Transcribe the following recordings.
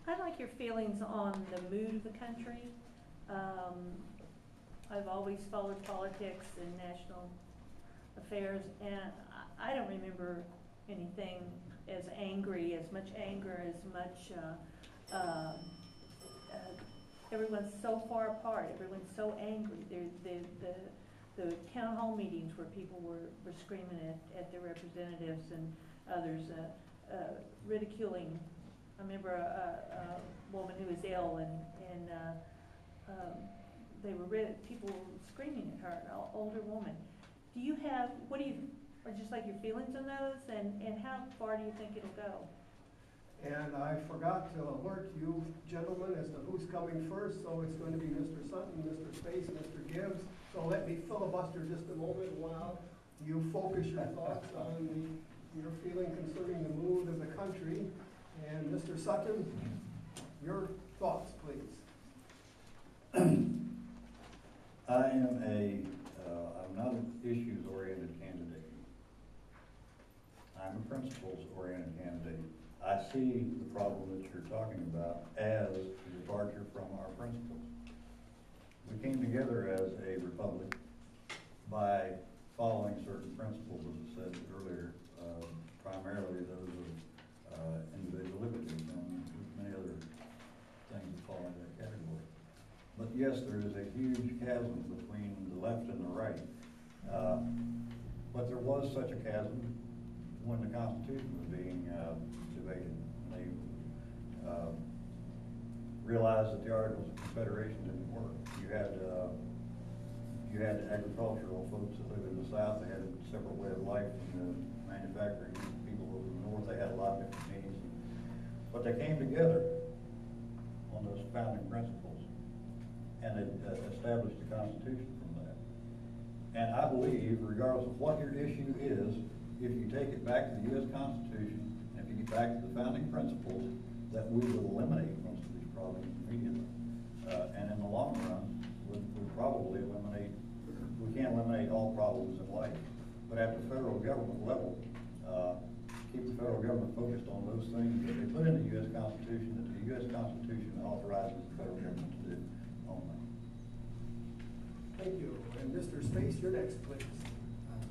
I'd like your feelings on the mood of the country. I've always followed politics and national affairs, and I don't remember anything as angry, as much anger, as much, everyone's so far apart, everyone's so angry. The town hall meetings where people were screaming at their representatives and others, ridiculing. I remember a woman who was ill, and people were screaming at her, an older woman. Or just like your feelings on those, and how far do you think it'll go? And I forgot to alert you gentlemen as to who's coming first, so it's going to be Mr. Sutton, Mr. Space, Mr. Gibbs. So let me filibuster just a moment while you focus your thoughts on your feeling concerning the mood of the country. And Mr. Sutton, your thoughts, please. I'm not an issues-oriented candidate. I'm a principles-oriented candidate. I see the problem that you're talking about as a departure from our principles. We came together as a republic by following certain principles, as I said earlier, primarily those of individual liberties and many other things that fall into that category. But yes, there is a huge chasm between the left and the right. But there was such a chasm when the Constitution was being debated. They realized that the Articles of Confederation didn't work. You had agricultural folks that lived in the South. They had a separate way of life from the manufacturing people over in the North. They had a lot of different needs. But they came together on those founding principles, and it established the Constitution from that. And I believe, regardless of what your issue is, if you take it back to the U.S. Constitution, and if you get back to the founding principles, that we will eliminate most of these problems immediately. And in the long run, we'll probably eliminate, we can't eliminate all problems in life, but at the federal government level, keep the federal government focused on those things that they put in the U.S. Constitution, that the U.S. Constitution authorizes the federal government to do only. Thank you. And Mr. Space, you're next, please.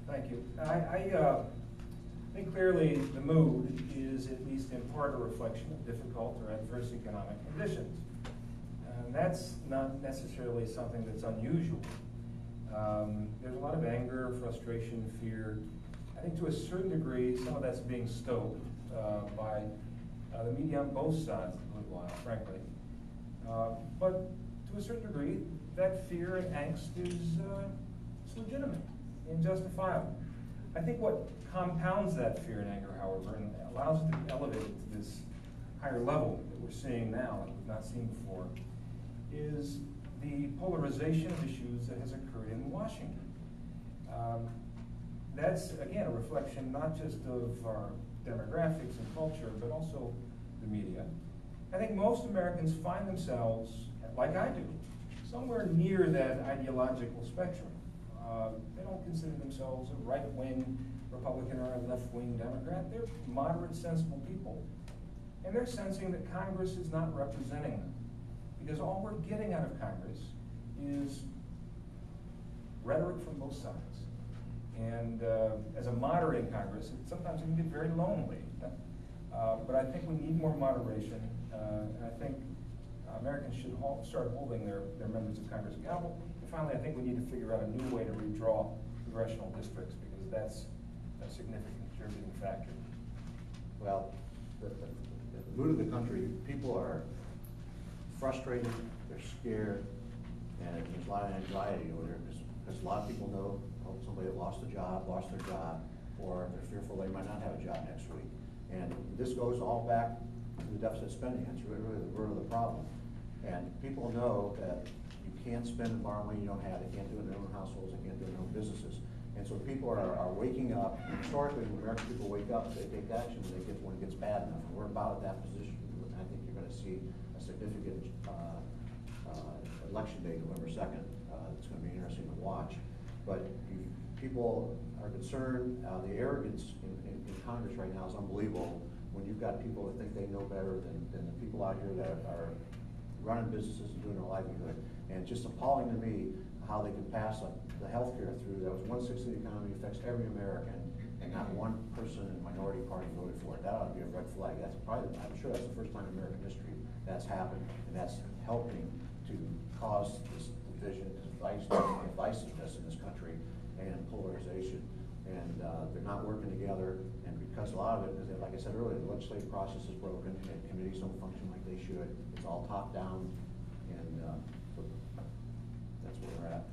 Thank you. I think clearly the mood is at least in part a reflection of difficult or adverse economic conditions. And that's not necessarily something that's unusual. There's a lot of anger, frustration, fear. I think to a certain degree, some of that's being stoked by the media on both sides of the political aisle, frankly. But to a certain degree, that fear and angst is legitimate and justifiable. I think what compounds that fear and anger, however, and allows it to be elevated to this higher level that we're seeing now, that we've not seen before, is the polarization of issues that has occurred in Washington. That's, again, a reflection not just of our demographics and culture, but also the media. I think most Americans find themselves, like I do, somewhere near that ideological spectrum. They don't consider themselves a right-wing Republican or a left-wing Democrat. They're moderate, sensible people. And they're sensing that Congress is not representing them. Because all we're getting out of Congress is rhetoric from both sides. And as a moderate in Congress, sometimes it can get very lonely. But I think we need more moderation. And I think Americans should start holding their members of Congress accountable. And finally, I think we need to figure out a new way to redraw congressional districts, because that's a significant contributing factor. Well, the mood of the country, people are frustrated, they're scared, and there's a lot of anxiety over there, because a lot of people know somebody that lost their job, or they're fearful they might not have a job next week. And this goes all back to the deficit spending. It's really the root of the problem. And people know that you can't spend and borrow money you don't have. They can't do it in their own households. They can't do it in their own businesses. And so people are waking up. And historically, when American people wake up, they take action when it gets bad enough. And we're about at that position. And I think you're going to see a significant election day, November 2nd. It's going to be interesting to watch. But people are concerned. The arrogance in Congress right now is unbelievable. when you've got people that think they know better than the people out here that are running businesses and doing their livelihood. And just appalling to me how they can pass the healthcare through. That was 1/6 of the economy, affects every American, and not one person in the minority party voted for it. That ought to be a red flag. That's probably, I'm sure that's the first time in American history that's happened, and that's helping to cause this division, divisiveness in this country, and polarization. And they're not working together, and because a lot of it, because like I said earlier, the legislative process is broken, and committees don't function like they should. It's all top down, and so that's where we're at.